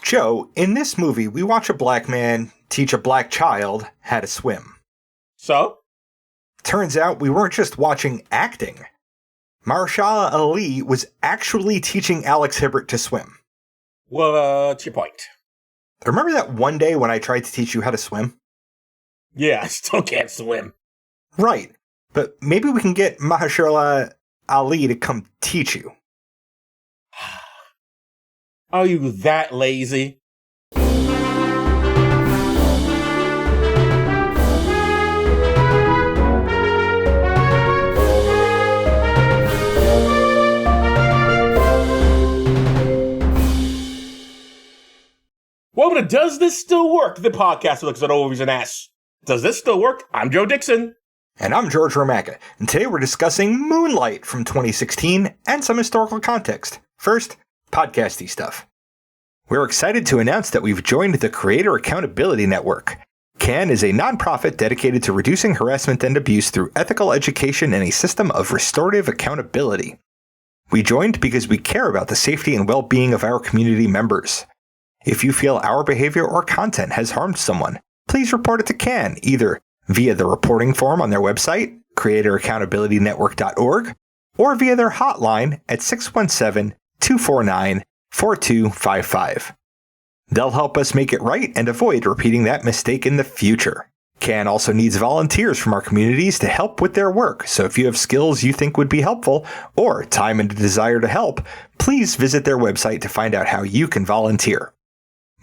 Joe, in this movie, we watch a black man teach a black child how to swim. So? Turns out we weren't just watching acting. Mahershala Ali was actually teaching Alex Hibbert to swim. What's your point? Remember that one day when I tried to teach you how to swim? Yeah, I still can't swim. Right, but maybe we can get Mahershala Ali to come teach you. Are you that lazy? Welcome to Does This Still Work? The podcast that looks at movies and asks, does this still work? I'm Joe Dixon. And I'm George Romaka, and today we're discussing Moonlight from 2016 and some historical context. First, podcasty stuff. We're excited to announce that we've joined the Creator Accountability Network. CAN is a nonprofit dedicated to reducing harassment and abuse through ethical education and a system of restorative accountability. We joined because we care about the safety and well-being of our community members. If you feel our behavior or content has harmed someone, please report it to CAN, either via the reporting form on their website, creatoraccountabilitynetwork.org, or via their hotline at 617-249-4255. They'll help us make it right and avoid repeating that mistake in the future. CAN also needs volunteers from our communities to help with their work, so if you have skills you think would be helpful, or time and a desire to help, please visit their website to find out how you can volunteer.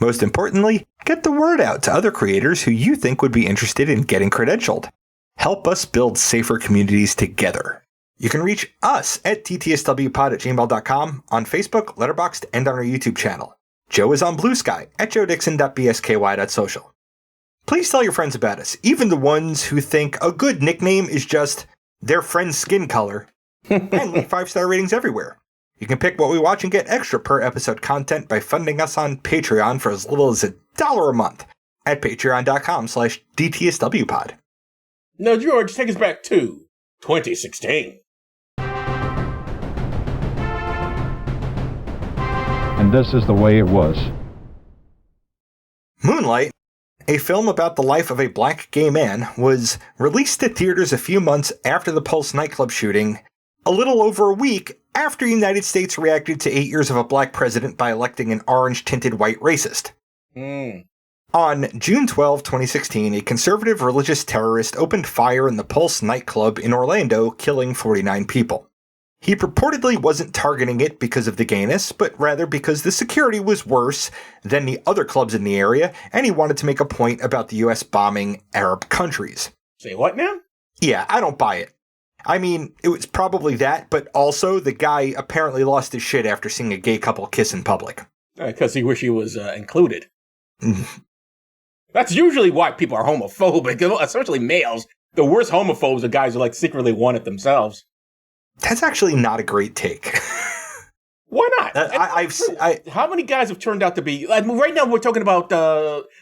Most importantly, get the word out to other creators who you think would be interested in getting credentialed. Help us build safer communities together. You can reach us at ttswpod@gmail.com, on Facebook, Letterboxd, and on our YouTube channel. Joe is on Blue Sky at joedixon.bsky.social. Please tell your friends about us, even the ones who think a good nickname is just their friend's skin color, and leave 5-star ratings everywhere. You can pick what we watch and get extra per episode content by funding us on Patreon for as little as $1 a month at patreon.com/dtswpod. Now, George, take us back to 2016. And this is the way it was. Moonlight, a film about the life of a black gay man, was released to theaters a few months after the Pulse nightclub shooting, a little over a week after the United States reacted to 8 years of a black president by electing an orange-tinted white racist. On June 12, 2016, a conservative religious terrorist opened fire in the Pulse nightclub in Orlando, killing 49 people. He purportedly wasn't targeting it because of the gayness, but rather because the security was worse than the other clubs in the area, and he wanted to make a point about the US bombing Arab countries. Say what now? Yeah, I don't buy it. I mean, it was probably that, but also the guy apparently lost his shit after seeing a gay couple kiss in public. Because he wish he was included. That's usually why people are homophobic, especially males. The worst homophobes are guys who secretly want it themselves. That's actually not a great take. Why not? How many guys have turned out to be... right now we're talking about...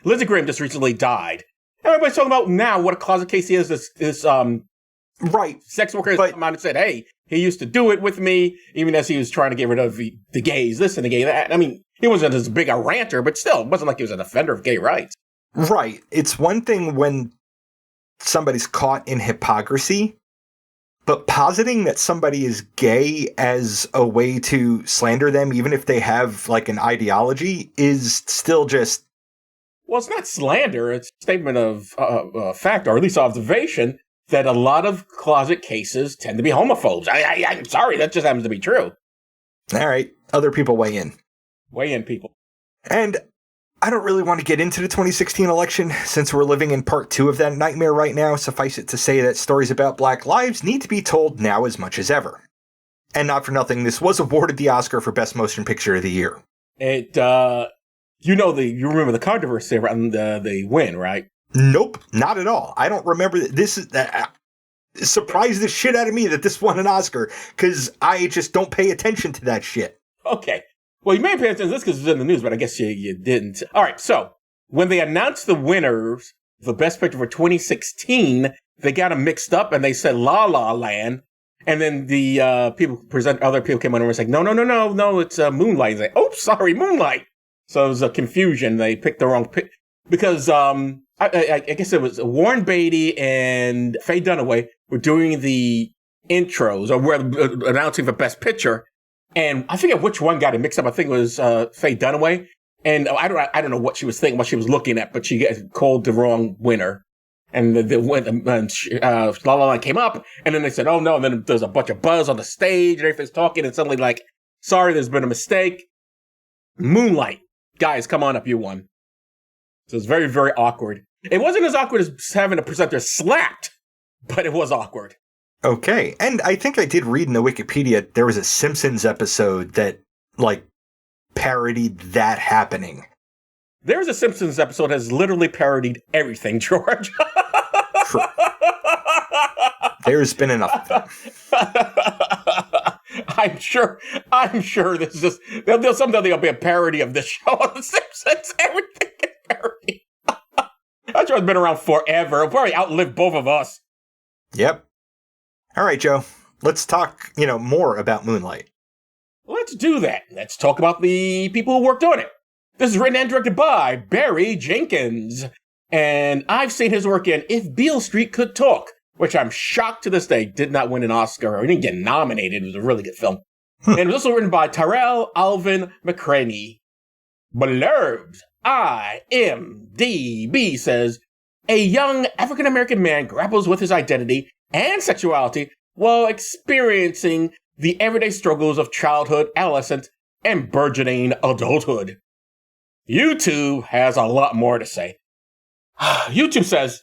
Lindsey Graham just recently died. Everybody's talking about now what a closet case he is, this right. Sex workers come out and said, hey, he used to do it with me, even as he was trying to get rid of the gays, this and the gay that. I mean, he wasn't as big a ranter, but still, it wasn't like he was a defender of gay rights. Right. It's one thing when somebody's caught in hypocrisy, but positing that somebody is gay as a way to slander them, even if they have, an ideology, is still just... Well, it's not slander. It's a statement of fact, or at least observation, that a lot of closet cases tend to be homophobes. I'm sorry, that just happens to be true. All right, other people weigh in. Weigh in, people. And I don't really want to get into the 2016 election, since we're living in part 2 of that nightmare right now. Suffice it to say that stories about black lives need to be told now as much as ever. And not for nothing, this was awarded the Oscar for Best Motion Picture of the Year. It, you remember the controversy around the win, right? Nope, not at all. I don't remember this. Surprised the shit out of me that this won an Oscar, because I just don't pay attention to that shit. Okay. Well, you may pay attention to this because it was in the news, but I guess you didn't. All right, so when they announced the winners, the Best Picture for 2016, they got them mixed up and they said La La Land. And then the other people came on and were like, no, it's Moonlight. He's like, oh, sorry, Moonlight. So it was a confusion. They picked the wrong pick because I guess it was Warren Beatty and Faye Dunaway were doing the intros or were announcing for Best Picture, and I forget which one got it mixed up. I think it was Faye Dunaway, and I don't know what she was thinking, what she was looking at, but she called the wrong winner. And La La Land came up, and then they said, "Oh no!" And then there's a bunch of buzz on the stage, and everything's talking, and suddenly like, "Sorry, there's been a mistake." Moonlight, guys, come on up, you won. So it's very, very awkward. It wasn't as awkward as having a presenter slapped, but it was awkward. Okay, and I think I did read in the Wikipedia there was a Simpsons episode that like parodied that happening. There's a Simpsons episode that has literally parodied everything, George. There's been enough of them. I'm sure this is just, someday there'll be a parody of this show on The Simpsons. Everything is parody. That show's been around forever. It'll probably outlive both of us. Yep. All right, Joe. Let's talk, more about Moonlight. Let's do that. Let's talk about the people who worked on it. This is written and directed by Barry Jenkins. And I've seen his work in If Beale Street Could Talk, which I'm shocked to this day did not win an Oscar or didn't get nominated. It was a really good film. And it was also written by Tyrell Alvin McCraney. Blurbs. IMDb says, a young African-American man grapples with his identity and sexuality while experiencing the everyday struggles of childhood, adolescence, and burgeoning adulthood. YouTube has a lot more to say. YouTube says,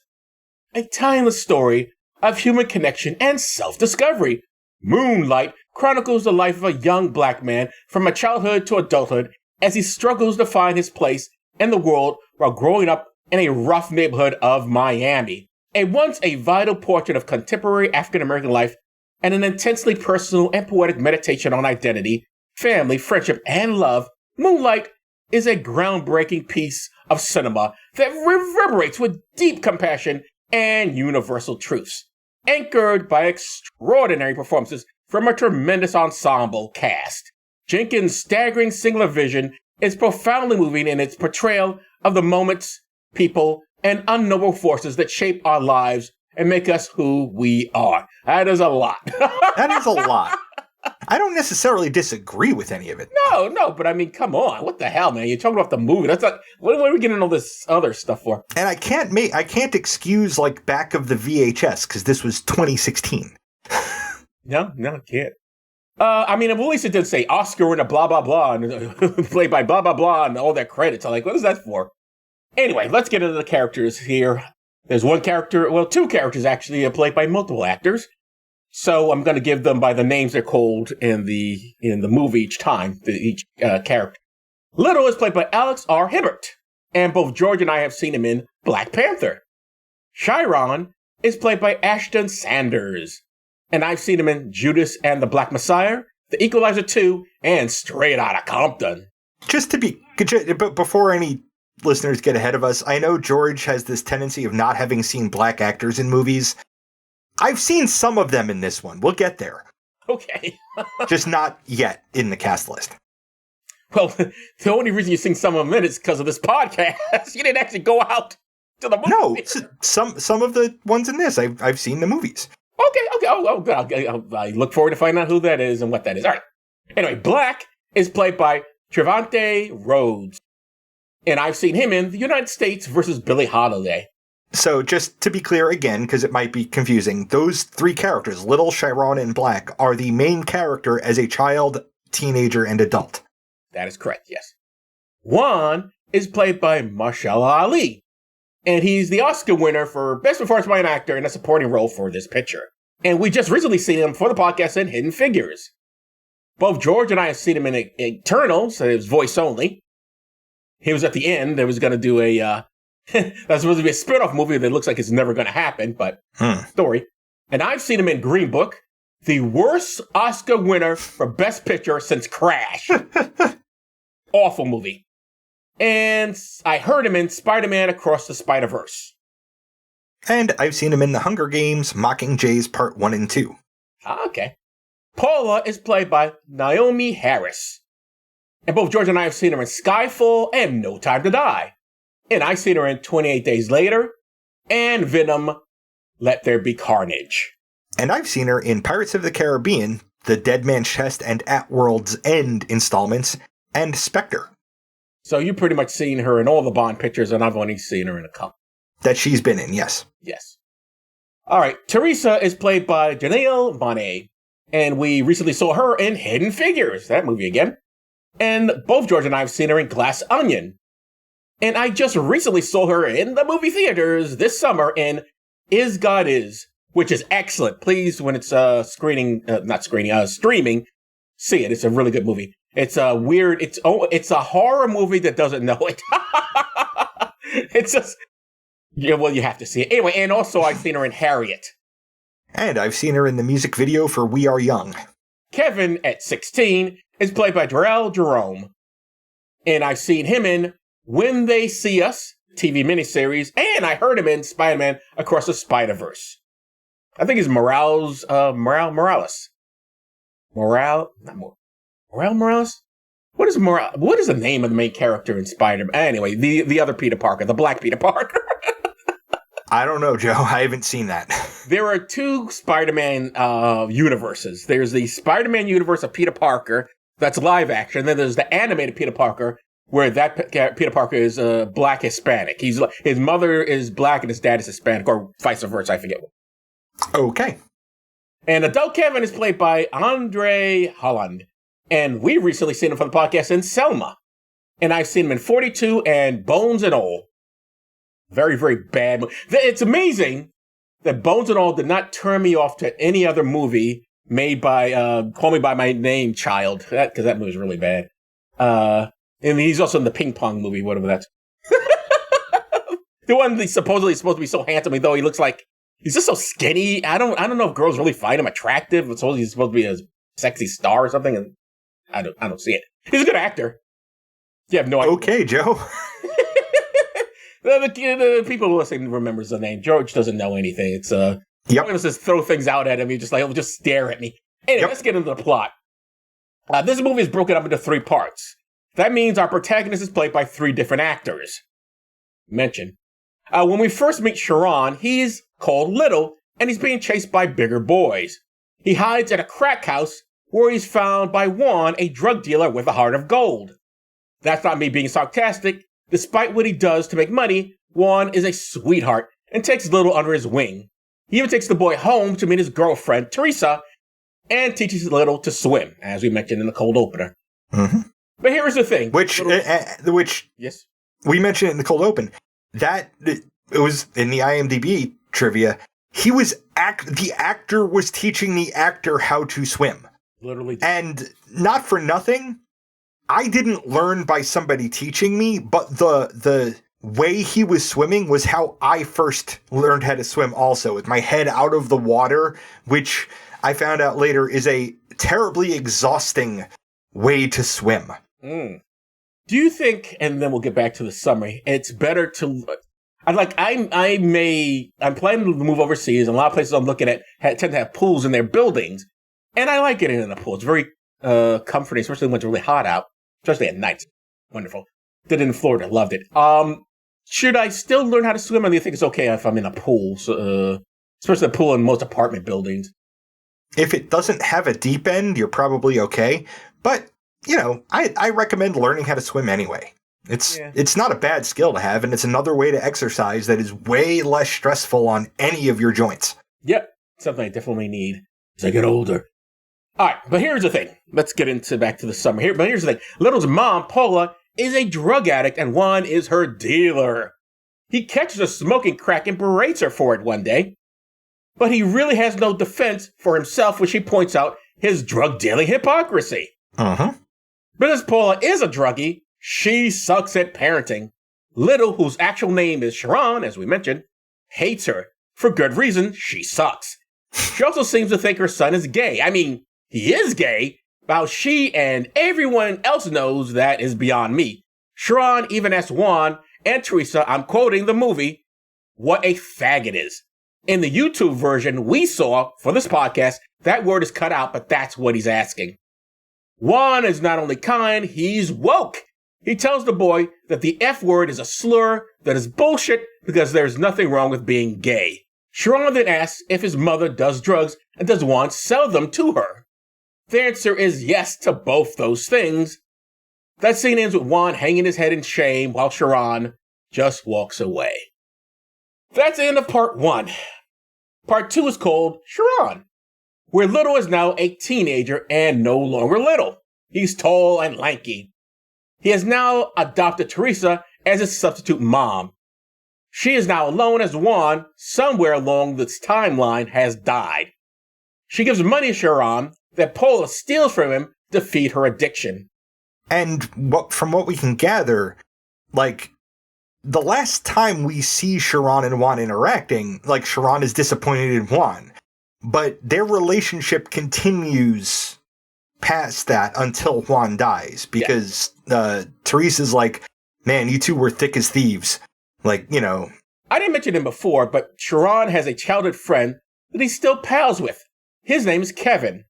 a timeless story of human connection and self-discovery. Moonlight chronicles the life of a young black man from a childhood to adulthood as he struggles to find his place in the world while growing up in a rough neighborhood of Miami. Once a vital portrait of contemporary African-American life and an intensely personal and poetic meditation on identity, family, friendship, and love, Moonlight is a groundbreaking piece of cinema that reverberates with deep compassion and universal truths, anchored by extraordinary performances from a tremendous ensemble cast. Jenkins' staggering singular vision is profoundly moving in its portrayal of the moments, people, and unknowable forces that shape our lives and make us who we are. That is a lot. That is a lot. I don't necessarily disagree with any of it. No, but I mean, come on. What the hell, man? You're talking about the movie. That's like, what are we getting all this other stuff for? And I can't excuse like back of the VHS because this was 2016. No, I can't. I mean, at least it did say Oscar and a blah, blah, blah, and played by blah, blah, blah, and all their credits. I'm like, what is that for? Anyway, let's get into the characters here. There's one character, well, two characters actually played by multiple actors. So I'm going to give them by the names they're called in the movie each time, each character. Little is played by Alex R. Hibbert, and both George and I have seen him in Black Panther. Chiron is played by Ashton Sanders, and I've seen him in Judas and the Black Messiah, The Equalizer 2, and Straight Outta Compton. Just to be, but before any listeners get ahead of us, I know George has this tendency of not having seen black actors in movies. I've seen some of them in this one. We'll get there. Okay. Just not yet in the cast list. Well, the only reason you've seen some of them is because of this podcast. You didn't actually go out to the movie. No, some of the ones in this, I've seen the movies. Okay. Oh, good. I look forward to finding out who that is and what that is. All right. Anyway, Black is played by Trevante Rhodes. And I've seen him in The United States versus Billie Holiday. So just to be clear again, because it might be confusing, those three characters, Little, Chiron, and Black, are the main character as a child, teenager, and adult. That is correct, yes. Juan is played by Mahershala Ali, and he's the Oscar winner for Best Performance by an Actor in a Supporting Role for this picture. And we just recently seen him for the podcast in Hidden Figures. Both George and I have seen him in Eternal, so it was voice only. He was at the end. There was going to do that's supposed to be a spin-off movie that looks like it's never going to happen, but story. And I've seen him in Green Book, the worst Oscar winner for Best Picture since Crash. Awful movie. And I heard him in Spider-Man Across the Spider-Verse. And I've seen him in The Hunger Games, Mockingjays Part 1 and 2. Okay. Paula is played by Naomi Harris. And both George and I have seen her in Skyfall and No Time to Die. And I've seen her in 28 Days Later and Venom, Let There Be Carnage. And I've seen her in Pirates of the Caribbean, the Dead Man's Chest and At World's End installments, and Spectre. So you've pretty much seen her in all the Bond pictures, and I've only seen her in a couple. That she's been in, yes. Yes. All right, Teresa is played by Janelle Monáe, and we recently saw her in Hidden Figures, that movie again. And both George and I have seen her in Glass Onion. And I just recently saw her in the movie theaters this summer in Is God Is, which is excellent. Please, when it's streaming, see it. It's a really good movie. It's a weird, it's a horror movie that doesn't know it. It's just, yeah, well, you have to see it. Anyway, and also I've seen her in Harriet. And I've seen her in the music video for We Are Young. Kevin, at 16, is played by Darrell Jerome. And I've seen him in When They See Us, TV miniseries, and I heard him in Spider-Man Across the Spider-Verse. I think it's Morales. Morales? What is the name of the main character in Spider-Man? Anyway, the other Peter Parker, the Black Peter Parker. I don't know, Joe. I haven't seen that. There are two Spider-Man universes. There's the Spider-Man universe of Peter Parker, that's live action. Then there's the animated Peter Parker, where that Peter Parker is Black Hispanic. His mother is Black and his dad is Hispanic, or vice versa, I forget. Okay. And adult Kevin is played by Andre Holland. And we recently seen him for the podcast in Selma. And I've seen him in 42 and Bones and All. Very, very bad movie. It's amazing that Bones and All did not turn me off to any other movie made by Call Me By My Name Child, because that movie's really bad. And he's also in the Ping Pong movie, whatever that's. The one that's supposedly supposed to be so handsome, though he looks like he's just so skinny. I don't know if girls really find him attractive. Supposedly he's supposed to be a sexy star or something, and I don't see it. He's a good actor. You have no idea. Okay, Joe. The people listening remembers the name. George doesn't know anything. It's I'm gonna just throw things out at him. He's just like, he'll just stare at me. Anyway, Let's get into the plot. This movie is broken up into 3 parts. That means our protagonist is played by 3 different actors. Mention. When we first meet Sharon, he's called Little, and he's being chased by bigger boys. He hides at a crack house where he's found by Juan, a drug dealer with a heart of gold. That's not me being sarcastic. Despite what he does to make money, Juan is a sweetheart and takes Little under his wing. He even takes the boy home to meet his girlfriend, Teresa, and teaches Little to swim, as we mentioned in the cold opener. Mm-hmm. But here's the thing. Which yes, we mentioned it in the cold open. That it was in the IMDb trivia. He was the actor was teaching the actor how to swim. Literally. And not for nothing, I didn't learn by somebody teaching me, but the way he was swimming was how I first learned how to swim also, with my head out of the water, which I found out later is a terribly exhausting way to swim. Mm. Do you think, and then we'll get back to the summary, it's better to... I'm planning to move overseas, and a lot of places I'm looking at tend to have pools in their buildings, and I like getting in a pool. It's very comforting, especially when it's really hot out, especially at night. Wonderful. Did it in Florida, loved it. Should I still learn how to swim, or do you think it's okay if I'm in a pool, especially a pool in most apartment buildings? If it doesn't have a deep end, you're probably okay, but, I recommend learning how to swim anyway. It's not a bad skill to have, and it's another way to exercise that is way less stressful on any of your joints. Yep, something I definitely need as I get older. All right, but here's the thing. Let's get back to the summer here. But here's the thing. Little's mom, Paula, is a drug addict, and Juan is her dealer. He catches her smoking crack and berates her for it one day. But he really has no defense for himself when she points out his drug-dealing hypocrisy. Uh-huh. Because Paula is a druggie, she sucks at parenting. Little, whose actual name is Sharon, as we mentioned, hates her. For good reason, she sucks. She also seems to think her son is gay. I mean, he is gay, but how she and everyone else knows that is beyond me. Sharon even asked Juan and Teresa, I'm quoting the movie, what a faggot is. In the YouTube version we saw for this podcast, that word is cut out, but that's what he's asking. Juan is not only kind, he's woke. He tells the boy that the F word is a slur that is bullshit because there's nothing wrong with being gay. Sharon then asks if his mother does drugs and does Juan sell them to her. The answer is yes to both those things. That scene ends with Juan hanging his head in shame while Sharon just walks away. That's the end of part 1. Part 2 is called Sharon, where Little is now a teenager and no longer little. He's tall and lanky. He has now adopted Teresa as his substitute mom. She is now alone as Juan, somewhere along this timeline, has died. She gives money to Sharon that Paula steals from him to feed her addiction. And from what we can gather, like, the last time we see Sharon and Juan interacting, like, Sharon is disappointed in Juan. But their relationship continues past that until Juan dies. Because Teresa's like, man, you two were thick as thieves. Like, you know. I didn't mention him before, but Sharon has a childhood friend that he's still pals with. His name is Kevin.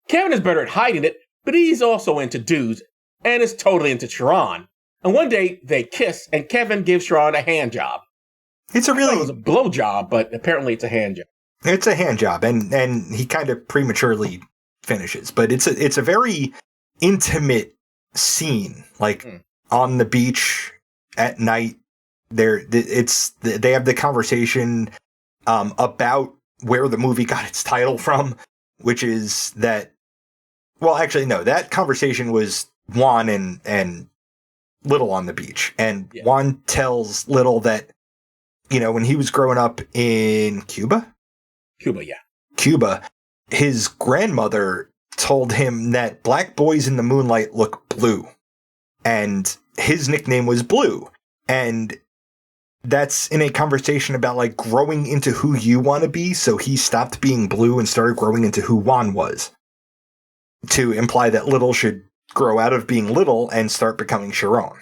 Kevin is better at hiding it, but he's also into dudes and is totally into Sharon. And one day they kiss, and Kevin gives Sharon a hand job. It's a really... It was a blow job, but apparently it's a hand job. It's a hand job, and he kind of prematurely finishes. But it's a very intimate scene, like on the beach at night. They have the conversation about where the movie got its title from, which is that. Well, actually, no. That conversation was Juan and Little on the beach, and Juan tells Little that, you know, when he was growing up in Cuba, his grandmother told him that black boys in the moonlight look blue, and his nickname was Blue, and that's in a conversation about, like, growing into who you want to be, so he stopped being Blue and started growing into who Juan was, to imply that Little should grow out of being Little and start becoming Sharon.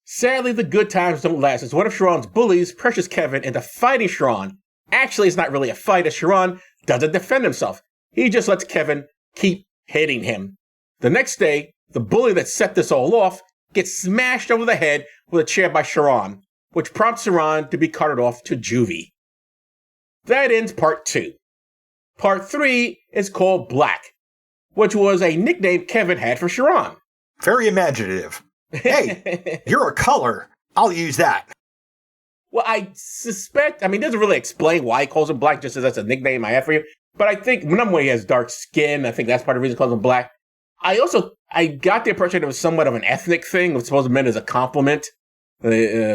Sadly, the good times don't last, as one of Sharon's bullies pressures Kevin into fighting Sharon. Actually, it's not really a fight, as Sharon doesn't defend himself. He just lets Kevin keep hitting him. The next day, the bully that set this all off gets smashed over the head with a chair by Sharon, which prompts Sharon to be carted off to juvie. That ends part 2. Part 3 is called Black, which was a nickname Kevin had for Sharon. Very imaginative. Hey, you're a color. I'll use that. Well, I suspect, I mean, it doesn't really explain why he calls him Black, just as that's a nickname I have for you. But I think, number one, he has dark skin. I think that's part of the reason he calls him Black. I got the impression it was somewhat of an ethnic thing. It was supposed to be meant as a compliment.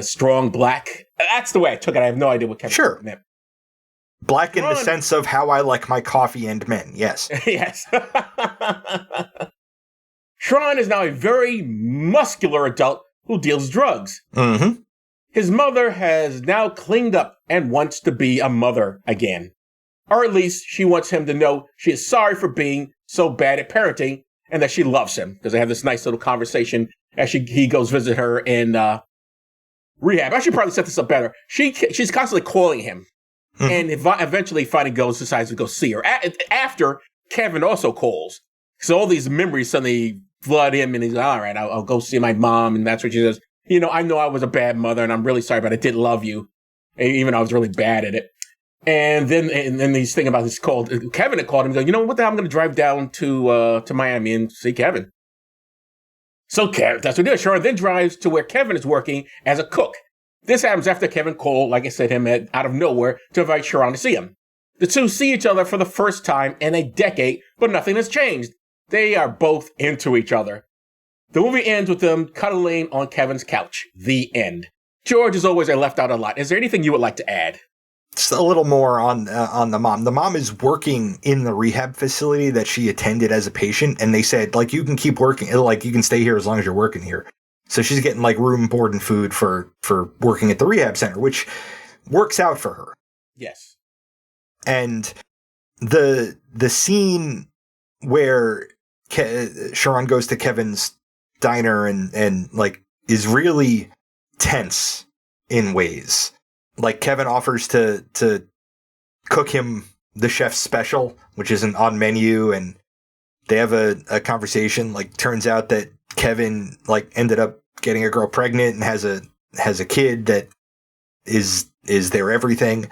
Strong black. That's the way I took it. I have no idea what Kevin meant. Black Sharon, in the sense of how I like my coffee and men, yes. Yes. Sharon is now a very muscular adult who deals drugs. Mm-hmm. His mother has now cleaned up and wants to be a mother again. Or at least she wants him to know she is sorry for being so bad at parenting and that she loves him. Because they have this nice little conversation as he goes visit her in rehab. I should probably set this up better. She's constantly calling him. And eventually finally decides to go see her. After Kevin also calls. So all these memories suddenly flood him and he's like, all right, I'll go see my mom. And that's what she says. You know, I know I was a bad mother and I'm really sorry, but I did love you. Even though I was really bad at it. And then he's thinking about this call. Kevin had called him and goes, you know what the hell, I'm going to drive down to Miami and see Kevin. So Kevin, that's what he does. Sharon then drives to where Kevin is working as a cook. This happens after Kevin called, like I said, him out of nowhere to invite Sharon to see him. The two see each other for the first time in a decade, but nothing has changed. They are both into each other. The movie ends with them cuddling on Kevin's couch. The end. George, as always, I left out a lot. Is there anything you would like to add? Just a little more on the mom. The mom is working in the rehab facility that she attended as a patient, and they said, like, you can keep working, like, you can stay here as long as you're working here. So she's getting, like, room, board, and food for working at the rehab center, which works out for her. Yes. And the scene where Sharon goes to Kevin's diner and like is really tense in ways. Like, Kevin offers to cook him the chef's special, which is an odd menu, and They have a conversation. Like, turns out that Kevin like ended up getting a girl pregnant and has a kid that is their everything.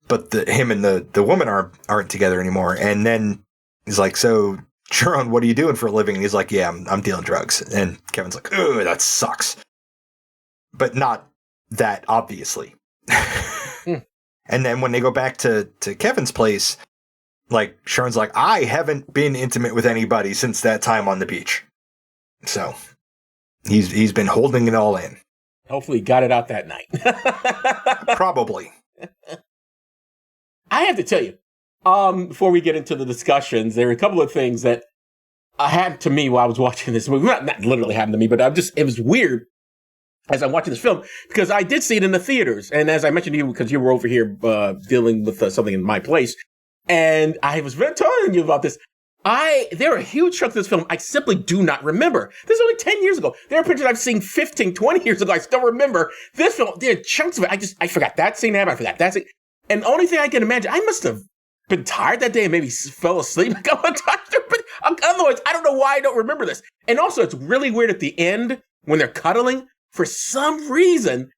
But him and the woman aren't together anymore. And then he's like, "So, Sharon, what are you doing for a living?" And he's like, "Yeah, I'm dealing drugs." And Kevin's like, "Oh, that sucks," but not that obviously. And then when they go back to Kevin's place, like, Sharon's like, "I haven't been intimate with anybody since that time on the beach." So he's been holding it all in. Hopefully, he got it out that night. Probably. I have to tell you, before we get into the discussions, there are a couple of things that happened to me while I was watching this movie. Not literally happened to me, but it was weird as I'm watching this film, because I did see it in the theaters. And as I mentioned to you, because you were over here dealing with something in my place, and I was telling you about this, there are huge chunks of this film I simply do not remember. This is only 10 years ago. There are pictures I've seen 15, 20 years ago. I still remember this film. There are chunks of it. I forgot that scene happened. I forgot that scene. And the only thing I can imagine, I must have been tired that day and maybe fell asleep. But otherwise, I don't know why I don't remember this. And also, it's really weird at the end when they're cuddling. For some reason,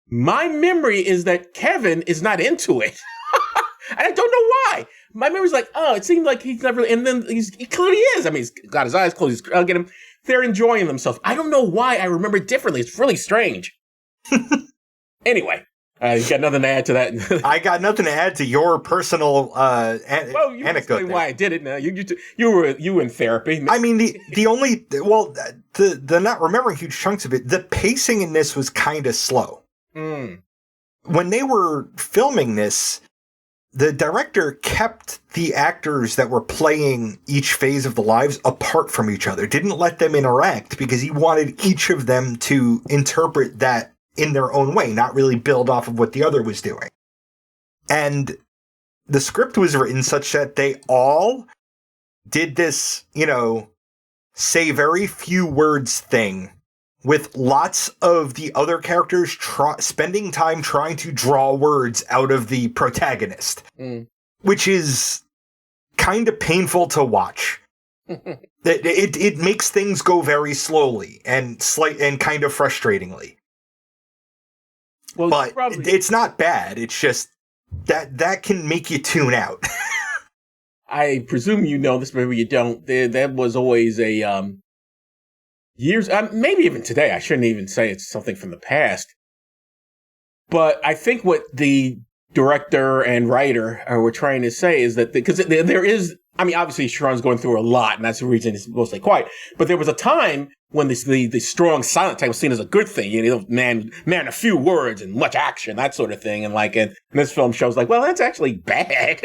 my memory is that Kevin is not into it. And I don't know why. My memory's like, oh, it seemed like he's never, and then he clearly is. I mean, he's got his eyes closed. I'll get him. They're enjoying themselves. I don't know why I remember it differently. It's really strange. Anyway. You got nothing to add to that? I got nothing to add to your personal well, you anecdote. Why I did it. Now you were in therapy. I mean, the not remembering huge chunks of it. The pacing in this was kind of slow. When they were filming this, the director kept the actors that were playing each phase of the lives apart from each other. Didn't let them interact because he wanted each of them to interpret that in their own way, not really build off of what the other was doing. And the script was written such that they all did this, say very few words thing with lots of the other characters spending time trying to draw words out of the protagonist, which is kind of painful to watch. It makes things go very slowly and kind of frustratingly. Well, but it's not bad. It's just that can make you tune out. I presume you know this, maybe you don't. That was always a years, maybe even today. I shouldn't even say it's something from the past. But I think what the director and writer were trying to say is that because there is, I mean, obviously Sharon's going through a lot, and that's the reason it's mostly quiet. But there was a time when the strong silent type was seen as a good thing. Man, a few words and much action, that sort of thing. And this film shows like, well, that's actually bad.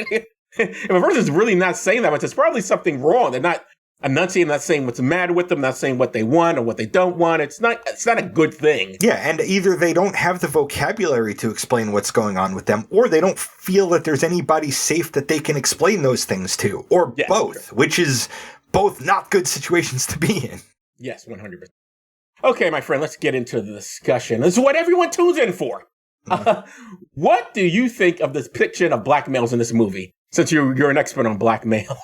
If a person's really not saying that much, it's probably something wrong. They're not enunciating, not saying what's the matter with them, not saying what they want or what they don't want. It's not a good thing. Yeah, and either they don't have the vocabulary to explain what's going on with them, or they don't feel that there's anybody safe that they can explain those things to, or both, which is both not good situations to be in. Yes, 100%. Okay, my friend, let's get into the discussion. This is what everyone tunes in for. What do you think of the depiction of black males in this movie? Since you're an expert on black males.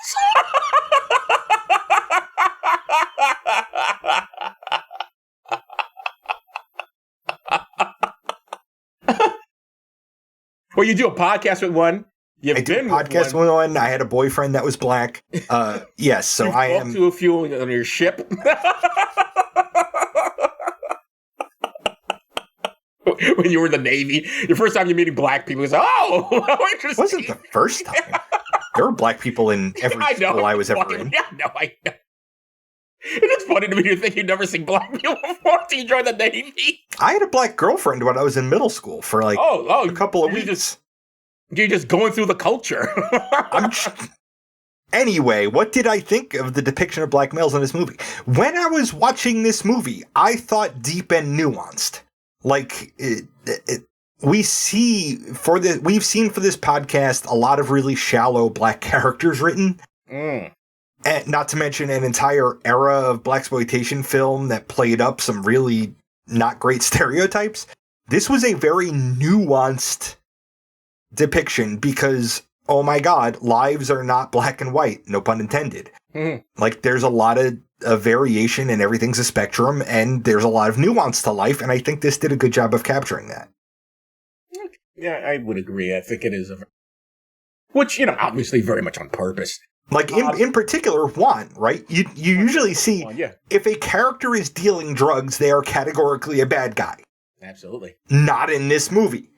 Well, you do a podcast with one. I did a podcast with one. I had a boyfriend that was black. Yes, so I am. To a few on your ship. When you were in the Navy, the first time you're meeting black people, it's like, oh, how interesting. It wasn't the first time. There were black people in every school I was ever in. Yeah, I know. It's funny to me to think you've never seen black people before until you joined the Navy. I had a black girlfriend when I was in middle school for like a couple of weeks. You're just going through the culture. Anyway, what did I think of the depiction of black males in this movie? When I was watching this movie, I thought deep and nuanced. Like, we've seen for this podcast a lot of really shallow black characters written. And not to mention an entire era of blaxploitation film that played up some really not great stereotypes. This was a very nuanced depiction because, oh my God, lives are not black and white, no pun intended. Like, there's a lot of variation and everything's a spectrum, and there's a lot of nuance to life, and I think this did a good job of capturing that. Yeah, I would agree. I think it is which, obviously very much on purpose. Like, in particular, Juan, right? You usually see if a character is dealing drugs, they are categorically a bad guy. Absolutely. Not in this movie.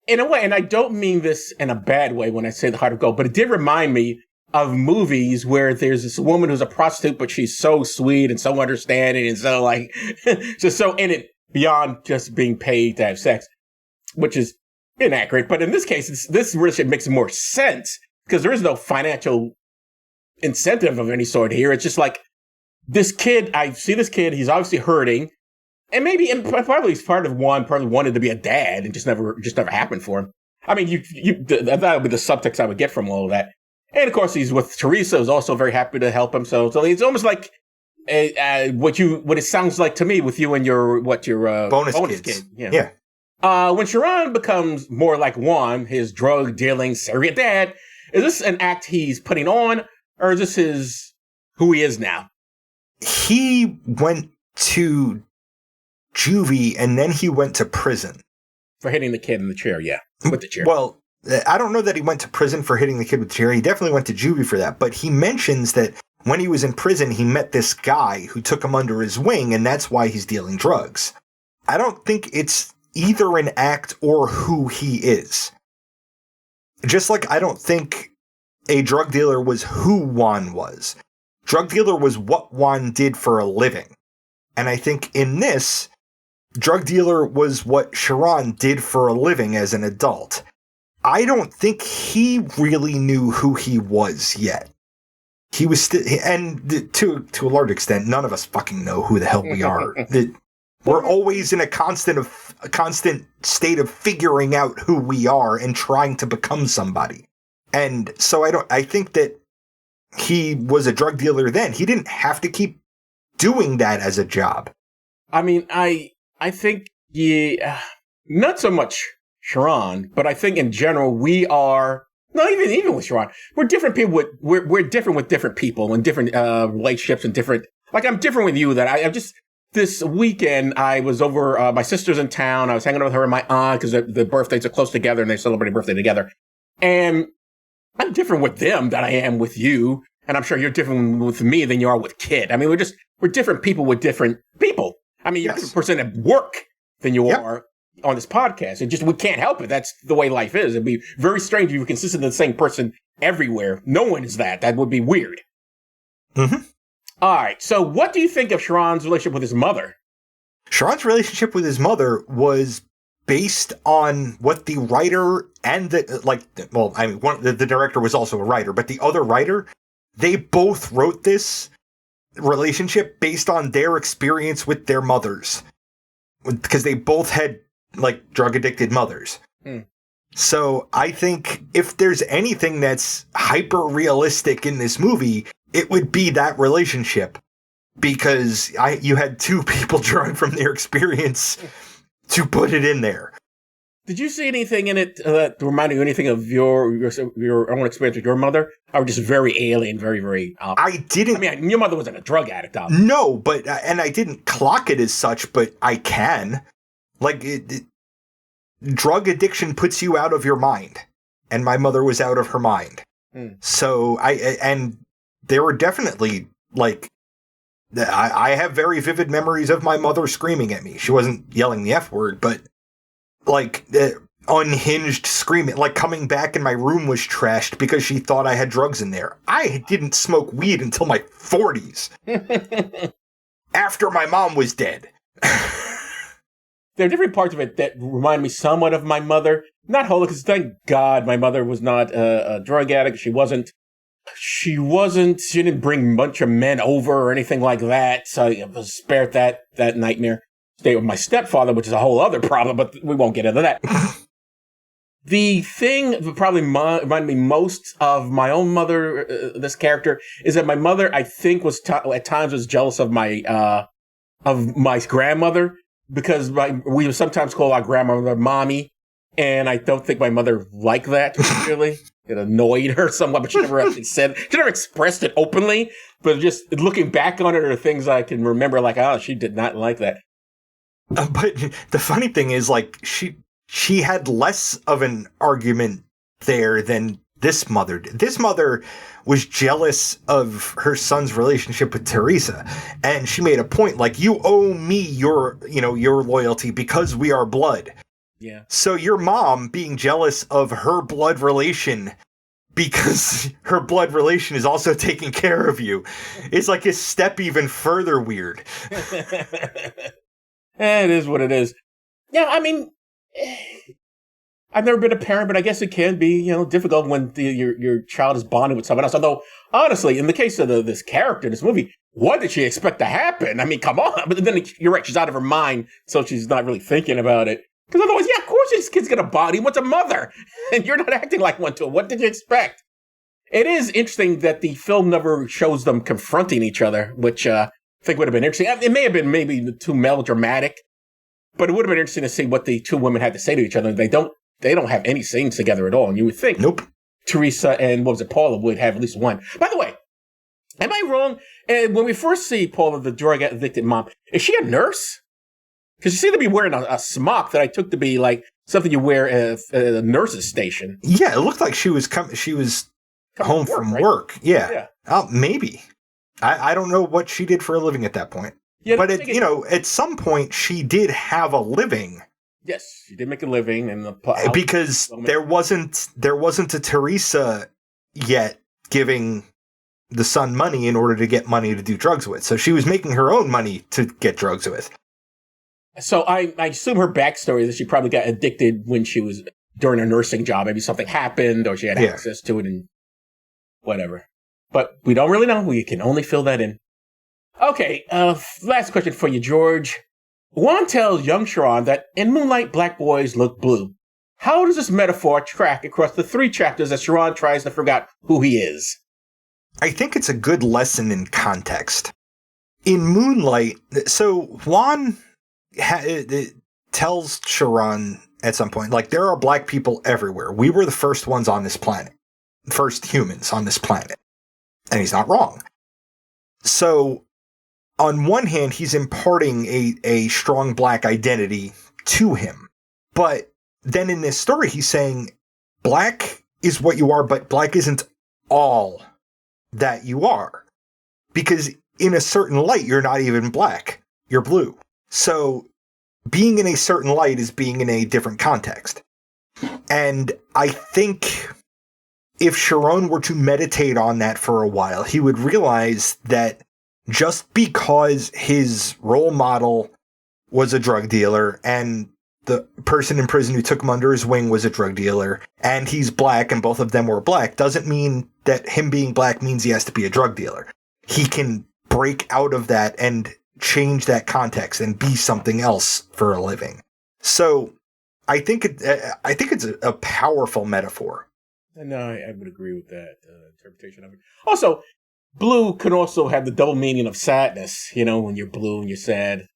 In a way, and I don't mean this in a bad way when I say the heart of gold, but it did remind me of movies where there's this woman who's a prostitute, but she's so sweet and so understanding and so just so in it beyond just being paid to have sex, which is inaccurate. But in this case, this relationship makes more sense because there is no financial incentive of any sort here. It's just like this kid, I see this kid, he's obviously hurting. And probably he's probably wanted to be a dad and just never happened for him. I mean, that would be the subtext I would get from all of that. And of course, he's with Teresa, who's also very happy to help him. So it's almost like what it sounds like to me with you and your bonus kid. Yeah. When Sharon becomes more like Juan, his drug dealing surrogate dad, is this an act he's putting on, or is this who he is now? He went to juvie, and then he went to prison. For hitting the kid in the chair, yeah. With the chair. Well, I don't know that he went to prison for hitting the kid with the chair. He definitely went to juvie for that. But he mentions that when he was in prison, he met this guy who took him under his wing, and that's why he's dealing drugs. I don't think it's either an act or who he is. Just like I don't think a drug dealer was who Juan was. Drug dealer was what Juan did for a living. And I think in this, drug dealer was what Sharon did for a living as an adult. I don't think he really knew who he was yet. He was still, and to a large extent, none of us fucking know who the hell we are. We're always in a constant state of figuring out who we are and trying to become somebody. And so I think that he was a drug dealer then. He didn't have to keep doing that as a job. I mean, I think, not so much Sharon, but I think in general we are, no, even with Sharon, we're different people we're different with different people and different relationships and different, like I'm different with you that I just, this weekend I was over, my sister's in town, I was hanging out with her and my aunt because the birthdays are close together and they celebrate a birthday together. And I'm different with them than I am with you. And I'm sure you're different with me than you are with Kid. I mean, we're different people with different people. I mean, you're a different person at work than you are on this podcast. We can't help it. That's the way life is. It'd be very strange if you were consistently the same person everywhere. No one is that. That would be weird. Mm-hmm. All right. So what do you think of Sharon's relationship with his mother? Sharon's relationship with his mother was based on what the writer and the director was also a writer, but the other writer, they both wrote this relationship based on their experience with their mothers, because they both had drug addicted mothers. So I think if there's anything that's hyper realistic in this movie, it would be that relationship, because you had two people drawing from their experience to put it in there. Did you see anything in it that reminded you anything of your own experience with your mother? Or just very alien, very, very... I didn't... I mean, your mother wasn't a drug addict, obviously. No, but... and I didn't clock it as such, but I can. Drug addiction puts you out of your mind. And my mother was out of her mind. So, and there were definitely, I have very vivid memories of my mother screaming at me. She wasn't yelling the F word, but... unhinged screaming, coming back and my room was trashed because she thought I had drugs in there. I didn't smoke weed until my 40s. After my mom was dead. There are different parts of it that remind me somewhat of my mother. Not wholly, because thank God my mother was not a drug addict. She didn't bring a bunch of men over or anything like that. So I was spared that nightmare. Stay with my stepfather, which is a whole other problem, but we won't get into that. The thing that probably reminded me most of my own mother, this character, is that my mother, I think, was at times was jealous of my grandmother, because we would sometimes call our grandmother mommy, and I don't think my mother liked that, really. it annoyed her somewhat, but she never actually she never expressed it openly. But just looking back on it are things I can remember, like, oh, she did not like that. But the funny thing is, like, she had less of an argument there than this mother did. This mother was jealous of her son's relationship with Teresa, and she made a point, like, you owe me your loyalty because we are blood. Yeah. So your mom being jealous of her blood relation because her blood relation is also taking care of you is like a step even further weird. It is what it is. Yeah, I mean, I've never been a parent, but I guess it can be, difficult when your child is bonding with someone else. Although, honestly, in the case of this character in this movie, what did she expect to happen? I mean, come on. But then you're right, she's out of her mind, so she's not really thinking about it. Because otherwise, yeah, of course this kid's going to bond. He wants a mother, and you're not acting like one to him. What did you expect? It is interesting that the film never shows them confronting each other, which I think would have been interesting. It may have been maybe too melodramatic, but it would have been interesting to see what the two women had to say to each other. They don't have any scenes together at all, and you would think nope. Teresa and, Paula would have at least one. By the way, am I wrong? When we first see Paula, the drug-addicted mom, is she a nurse? Because she seemed to be wearing a smock that I took to be like something you wear at a nurse's station. Yeah, it looked like she was home from work. Yeah. Maybe. I don't know what she did for a living at that point. Yeah, but at some point she did have a living. Yes, she did make a living, and because there wasn't a Teresa yet giving the son money in order to get money to do drugs with. So she was making her own money to get drugs with. So I assume her backstory is that she probably got addicted when she was during her nursing job. Maybe something happened, or she had access to it, and whatever. But we don't really know. We can only fill that in. Okay, last question for you, George. Juan tells young Sharon that in Moonlight, black boys look blue. How does this metaphor track across the 3 chapters as Sharon tries to figure out who he is? I think it's a good lesson in context. In Moonlight, so Juan tells Sharon at some point, like, there are black people everywhere. We were the first ones on this planet. First humans on this planet. And he's not wrong. So, on one hand, he's imparting a strong black identity to him. But then in this story, he's saying, black is what you are, but black isn't all that you are. Because in a certain light, you're not even black. You're blue. So, being in a certain light is being in a different context. And I think if Sharon were to meditate on that for a while, he would realize that just because his role model was a drug dealer and the person in prison who took him under his wing was a drug dealer and he's black and both of them were black doesn't mean that him being black means he has to be a drug dealer. He can break out of that and change that context and be something else for a living. So I think it's a powerful metaphor. No, I would agree with that interpretation of it. Also, blue can also have the double meaning of sadness, when you're blue and you're sad.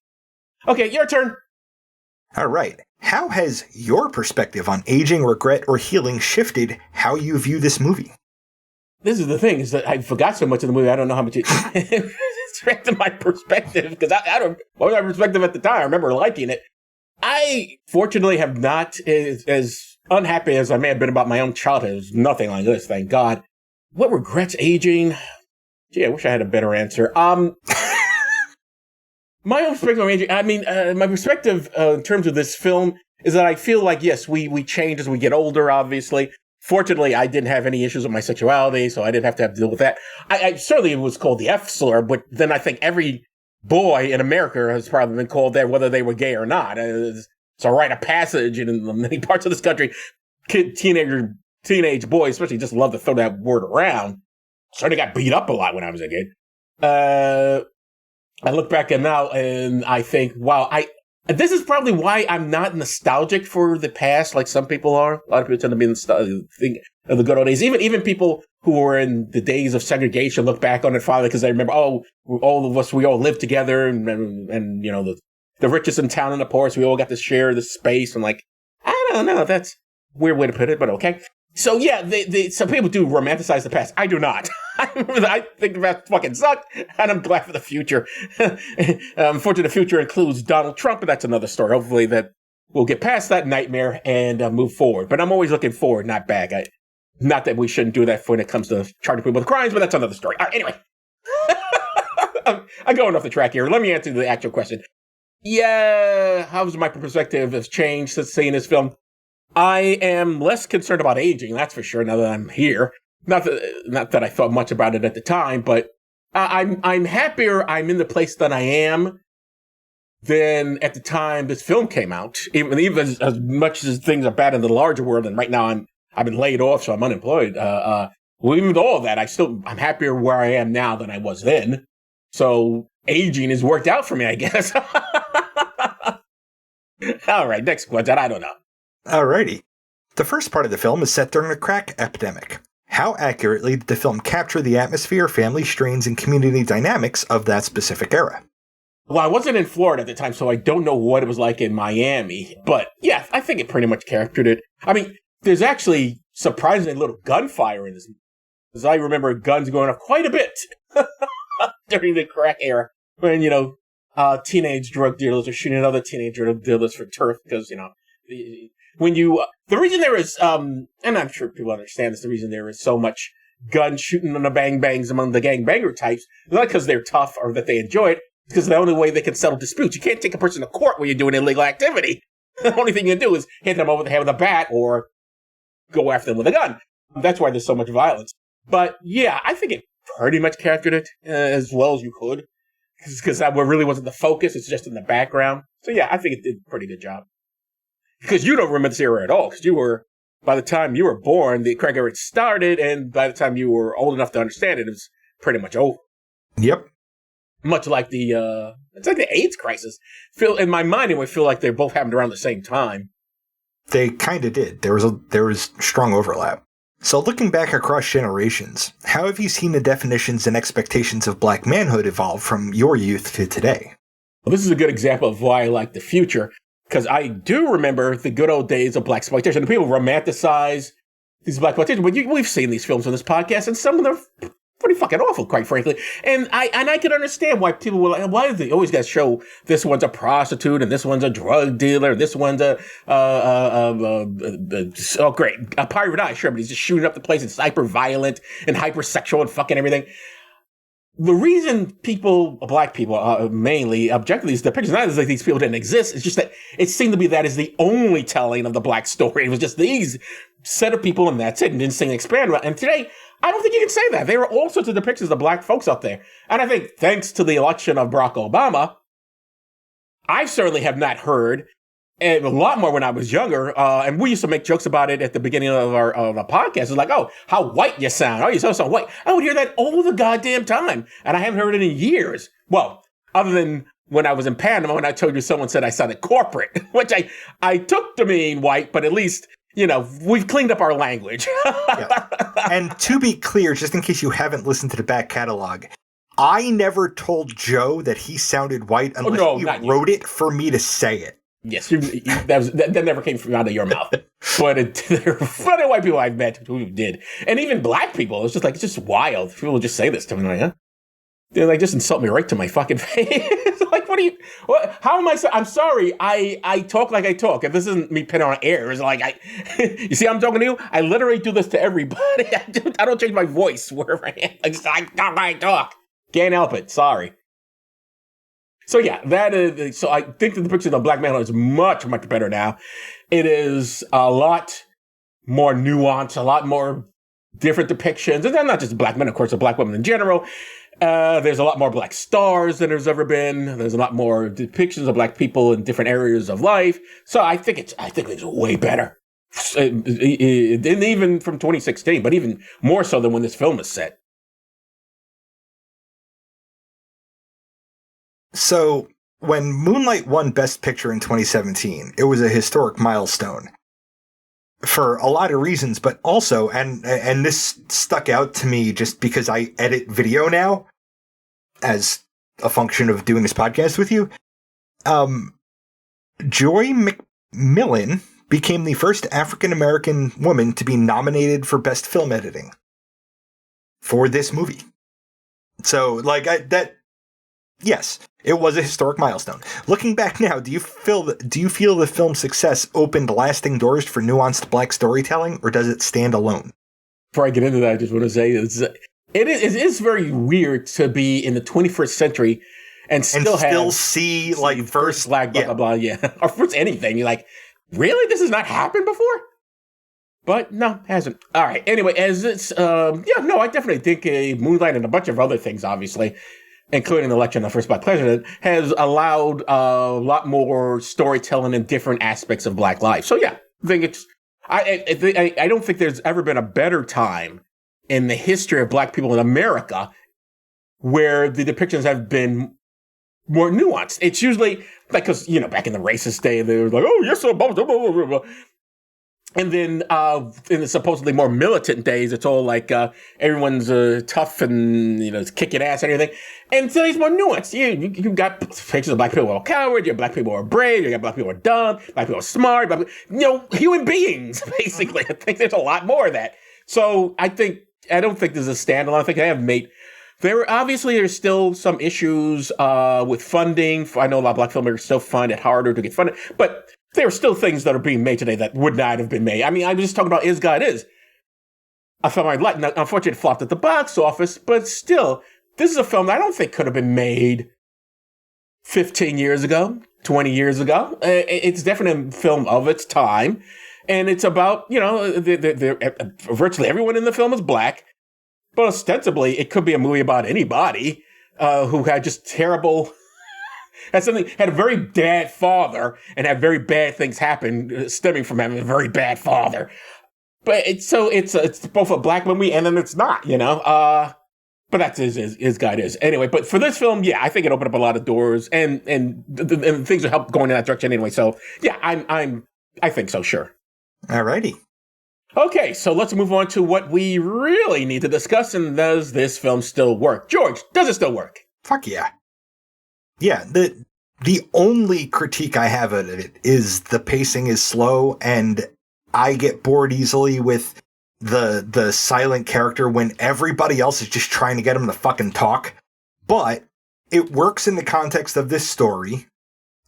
Okay, your turn. All right. How has your perspective on aging, regret, or healing shifted how you view this movie? This is the thing, is that I forgot so much of the movie, I don't know how much it strengthened my perspective, because I don't, what was my perspective at the time? I remember liking it. I, fortunately, have not, as unhappy as I may have been about my own childhood. It was nothing like this, thank God. What regrets aging? Gee, I wish I had a better answer. My own perspective on aging, my perspective in terms of this film is that I feel like, yes, we change as we get older, obviously. Fortunately, I didn't have any issues with my sexuality, so I didn't have to deal with that. I certainly was called the F slur, but then I think every boy in America has probably been called that, whether they were gay or not. It's a rite of passage in many parts of this country. Teenage boys, especially, just love to throw that word around. Certainly got beat up a lot when I was a kid. I look back at now and I think, wow, this is probably why I'm not nostalgic for the past like some people are. A lot of people tend to be nostalgic of the good old days. Even people who were in the days of segregation look back on it fondly because they remember, all of us, we all lived together and the richest in town and the poorest, we all got to share the space. And like, I don't know, that's a weird way to put it, but okay. So yeah, some people do romanticize the past. I do not. I think the past fucking sucked, and I'm glad for the future. Unfortunately, the future includes Donald Trump, but that's another story. Hopefully that we'll get past that nightmare and move forward. But I'm always looking forward, not back. Not that we shouldn't do that when it comes to charging people with crimes, but that's another story. All right, anyway. I'm going off the track here. Let me answer the actual question. Yeah, how's my perspective has changed since seeing this film? I am less concerned about aging, that's for sure, now that I'm here. Not that I thought much about it at the time, but I'm happier I'm in the place that I am than at the time this film came out. Even as much as things are bad in the larger world, and right now I've been laid off, so I'm unemployed. Well, even with all of that, I'm happier where I am now than I was then. So aging has worked out for me, I guess. All right, next question. I don't know. Alrighty. The first part of the film is set during the crack epidemic. How accurately did the film capture the atmosphere, family strains, and community dynamics of that specific era? Well, I wasn't in Florida at the time, so I don't know what it was like in Miami. But yeah, I think it pretty much captured it. I mean, there's actually surprisingly little gunfire in this. Because I remember guns going off quite a bit during the crack era. When, teenage drug dealers are shooting other teenage drug dealers for turf. Because, the reason there is, and I'm sure people understand this, the reason there is so much gun shooting and the bang-bangs among the gangbanger types, is not because they're tough or that they enjoy it, it's because the only way they can settle disputes. You can't take a person to court when you're doing illegal activity. The only thing you can do is hit them over the head with a bat or go after them with a gun. That's why there's so much violence. But yeah, I think it pretty much captured it as well as you could, because that really wasn't the focus, it's just in the background. So yeah, I think it did a pretty good job. Because you don't remember this era at all, because by the time you were born, the crack era started, and by the time you were old enough to understand it, it was pretty much over. Yep. Much like it's like the AIDS crisis. In my mind, it would feel like they both happened around the same time. They kind of did. There was strong overlap. So looking back across generations, how have you seen the definitions and expectations of black manhood evolve from your youth to today? Well, this is a good example of why I like the future. Because I do remember the good old days of blaxploitation. People romanticize these blaxploitation. But we've seen these films on this podcast, and some of them are pretty fucking awful, quite frankly. And I can understand why people were like, why do they always got to show this one's a prostitute, and this one's a drug dealer, this one's a pirate eye, sure, but he's just shooting up the place. It's hyper violent and hypersexual and fucking everything. The reason black people, mainly object to these depictions, not as like these people didn't exist, it's just that it seemed to be that is the only telling of the black story. It was just these set of people and that's it, and didn't sing expand. And today, I don't think you can say that. There are all sorts of depictions of black folks out there. And I think thanks to the election of Barack Obama, I certainly have not heard, and a lot more when I was younger, and we used to make jokes about it at the beginning of our podcast. It's like, oh, how white you sound. Oh, you sound so white. I would hear that all the goddamn time, and I haven't heard it in years. Well, other than when I was in Panama, when I told you someone said I sounded corporate, which I took to mean white, but at least, we've cleaned up our language. Yeah. And to be clear, just in case you haven't listened to the back catalog, I never told Joe that he sounded white unless he wrote it for me to say it. Yes, that never came out of your mouth. But there are funny white people I've met who did. And even black people, it's just wild. People just say this to me, like, huh? They're like, just insult me right to my fucking face. Like, how am I, I'm sorry, I talk like I talk. If this isn't me putting on air, it's like, you see I'm talking to you? I literally do this to everybody. I don't change my voice wherever I am. I talk like I talk. Can't help it, sorry. So yeah, that is. So I think that the picture of black manhood is much, much better now. It is a lot more nuanced, a lot more different depictions, and they're not just black men, of course, but black women in general. There's a lot more black stars than there's ever been. There's a lot more depictions of black people in different areas of life. So I think it's way better, and even from 2016, but even more so than when this film is set. So, when Moonlight won Best Picture in 2017, it was a historic milestone. For a lot of reasons, but also, and this stuck out to me just because I edit video now, as a function of doing this podcast with you. Joy McMillan became the first African-American woman to be nominated for Best Film Editing for this movie. So, yes, it was a historic milestone. Looking back now, do you feel the film's success opened lasting doors for nuanced Black storytelling, or does it stand alone? Before I get into that, I just want to say it is very weird to be in the 21st century and still see first Black blah blah blah, yeah, or first anything. You're like, really? This has not happened before? But no, it hasn't. All right. Anyway, as it's I definitely think Moonlight and a bunch of other things, obviously, including the election of the first Black president, has allowed a lot more storytelling in different aspects of Black life. So yeah, I think I don't think there's ever been a better time in the history of Black people in America where the depictions have been more nuanced. It's usually because, back in the racist day, they were like, oh, yes, blah, blah, blah, blah, blah. And then in the supposedly more militant days, it's all like everyone's tough and, kicking ass and everything. And today's more nuanced. You got pictures of Black people who are coward, you got Black people who are brave, you got Black people who are dumb, Black people who are smart, human beings, basically. I think there's a lot more of that. So I don't think there's a standalone. I think they have made... There's still some issues with funding. I know a lot of Black filmmakers still find it harder to get funded, but there are still things that are being made today that would not have been made. I mean, I'm just talking about Is God Is. A film I'd like. Now, unfortunately, it flopped at the box office, but still, this is a film that I don't think could have been made 15 years ago, 20 years ago. It's definitely a film of its time, and it's about, virtually everyone in the film is Black. But ostensibly, it could be a movie about anybody who had just terrible, had a very bad father and had very bad things happen stemming from having a very bad father. But it's both a Black movie and then it's not, But that's Is God Is. Anyway, but for this film, yeah, I think it opened up a lot of doors and things will help going in that direction anyway. So yeah, I think so, sure. Alrighty. Okay, so let's move on to what we really need to discuss, and does this film still work? George, does it still work? Fuck yeah. Yeah, the only critique I have of it is the pacing is slow, and I get bored easily with the silent character when everybody else is just trying to get him to fucking talk. But it works in the context of this story,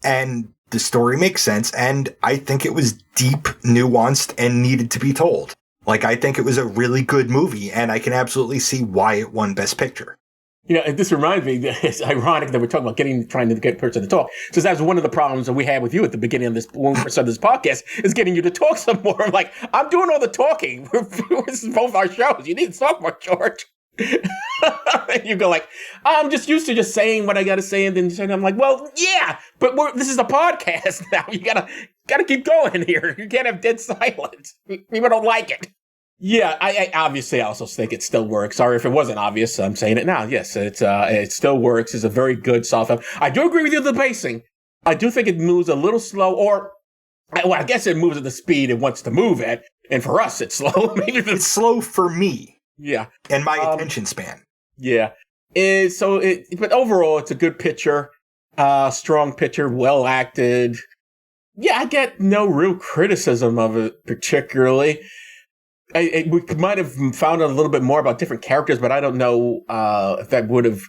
and the story makes sense, and I think it was deep, nuanced, and needed to be told. I think it was a really good movie, and I can absolutely see why it won Best Picture. This reminds me, it's ironic that we're talking about trying to get a person to talk. So that's one of the problems that we had with you at the beginning of when we first started this podcast, is getting you to talk some more. I'm like, I'm doing all the talking. This is both our shows. You need to talk more, George. And you go like, I'm just used to just saying what I got to say, and then I'm like, well, yeah, but this is a podcast now. You gotta keep going here. You can't have dead silence. People don't like it. Yeah, I obviously also think it still works. Sorry if it wasn't obvious. I'm saying it now. Yes, it still works. It's a very good, solid film. I do agree with you with the pacing. I do think it moves a little slow, I guess it moves at the speed it wants to move at. And for us, it's slow. Maybe it's slow for me. Yeah. And my attention span. Yeah. But overall, it's a good picture. Strong picture, well acted. Yeah, I get no real criticism of it particularly. We might have found out a little bit more about different characters, but I don't know if that would have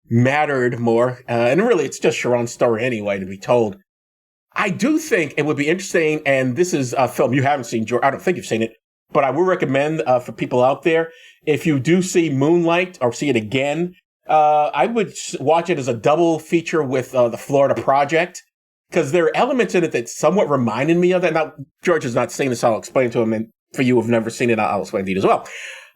mattered more. And really, it's just Sharon's story anyway, to be told. I do think it would be interesting, and this is a film you haven't seen, George. I don't think you've seen it, but I would recommend for people out there, if you do see Moonlight or see it again, I would watch it as a double feature with the Florida Project, because there are elements in it that somewhat reminded me of that. Now, George has not seen this, so I'll explain to him, and for you who've never seen it, I'll explain to you as well.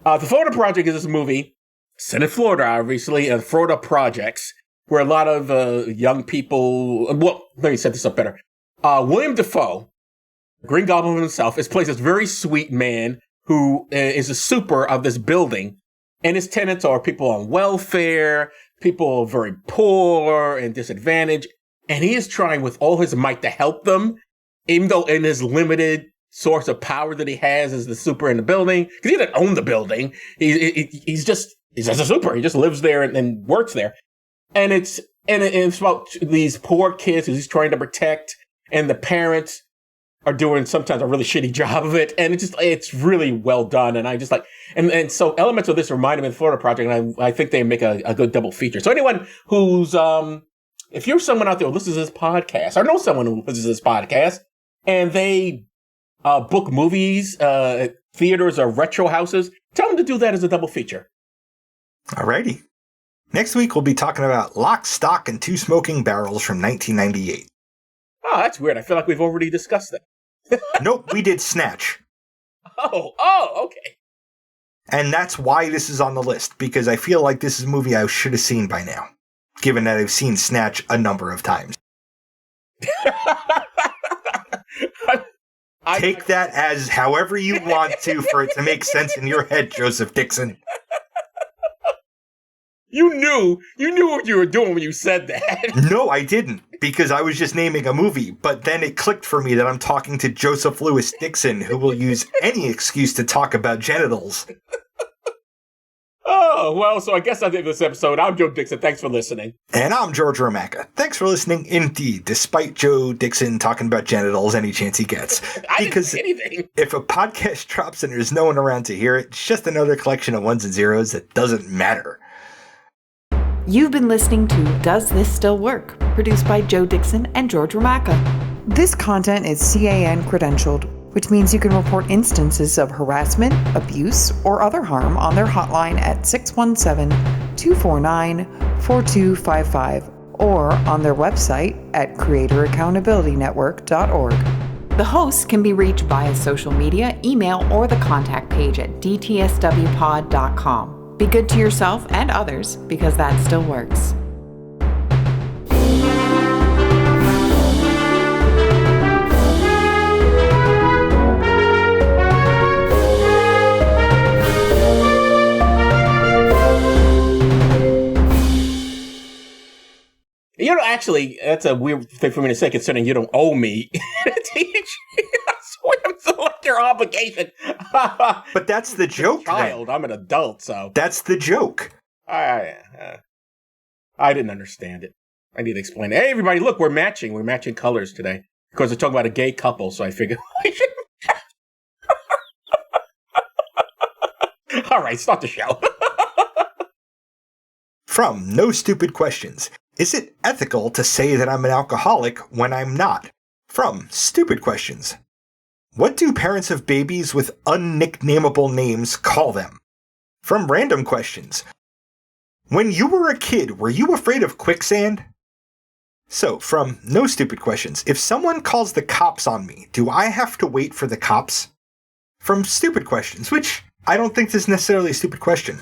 The Florida Project is this movie set in Florida, obviously, and Florida projects, where a lot of young people... Well, let me set this up better. William Dafoe, Green Goblin himself, plays this very sweet man who is a super of this building, and his tenants are people on welfare, people very poor and disadvantaged, and he is trying with all his might to help them, even though in his limited source of power that he has as the super in the building, because he doesn't own the building. He's just a super. He just lives there and works there. And it's about these poor kids who he's trying to protect, and the parents are doing sometimes a really shitty job of it. And it's really well done. And I just like, and so elements of this reminded me of the Florida Project. And I think they make a good double feature. So anyone who's, if you're someone out there who listens to this podcast, or know someone who listens to this podcast, and they book movies, theaters, or retro houses, tell them to do that as a double feature. Alrighty. Next week, we'll be talking about Lock, Stock, and Two Smoking Barrels from 1998. Oh, that's weird. I feel like we've already discussed that. Nope, we did Snatch. Oh, okay. And that's why this is on the list, because I feel like this is a movie I should have seen by now, given that I've seen Snatch a number of times. Take that as however you want to for it to make sense in your head, Joseph Dixon. You knew what you were doing when you said that. No, I didn't, because I was just naming a movie, but then it clicked for me that I'm talking to Joseph Louis Dixon, who will use any excuse to talk about genitals. Oh, well, so I guess I did this episode. I'm Joe Dixon. Thanks for listening. And I'm George Romaka. Thanks for listening indeed, despite Joe Dixon talking about genitals any chance he gets. I didn't say anything. If a podcast drops and there's no one around to hear it, it's just another collection of ones and zeros that doesn't matter. You've been listening to Does This Still Work? Produced by Joe Dixon and George Romaka. This content is CAN credentialed, which means you can report instances of harassment, abuse, or other harm on their hotline at 617-249-4255 or on their website at creatoraccountabilitynetwork.org. The hosts can be reached via social media, email, or the contact page at dtswpod.com. Be good to yourself and others, because that still works. You know, actually, that's a weird thing for me to say, considering you don't owe me to teach. I swear it's like your obligation. But that's the joke. Child, I'm an adult, so that's the joke. I didn't understand it. I need to explain it. Hey, everybody, look, we're matching. We're matching colors today because we're talking about a gay couple. So I figured I should. All right, start the show. From No Stupid Questions. Is it ethical to say that I'm an alcoholic when I'm not? From Stupid Questions. What do parents of babies with unnicknameable names call them? From Random Questions. When you were a kid, were you afraid of quicksand? So, from No Stupid Questions. If someone calls the cops on me, do I have to wait for the cops? From Stupid Questions, which I don't think is necessarily a stupid question.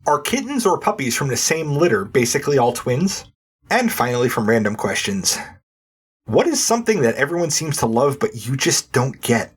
Are kittens or puppies from the same litter basically all twins? And finally, from Random Questions. What is something that everyone seems to love but you just don't get?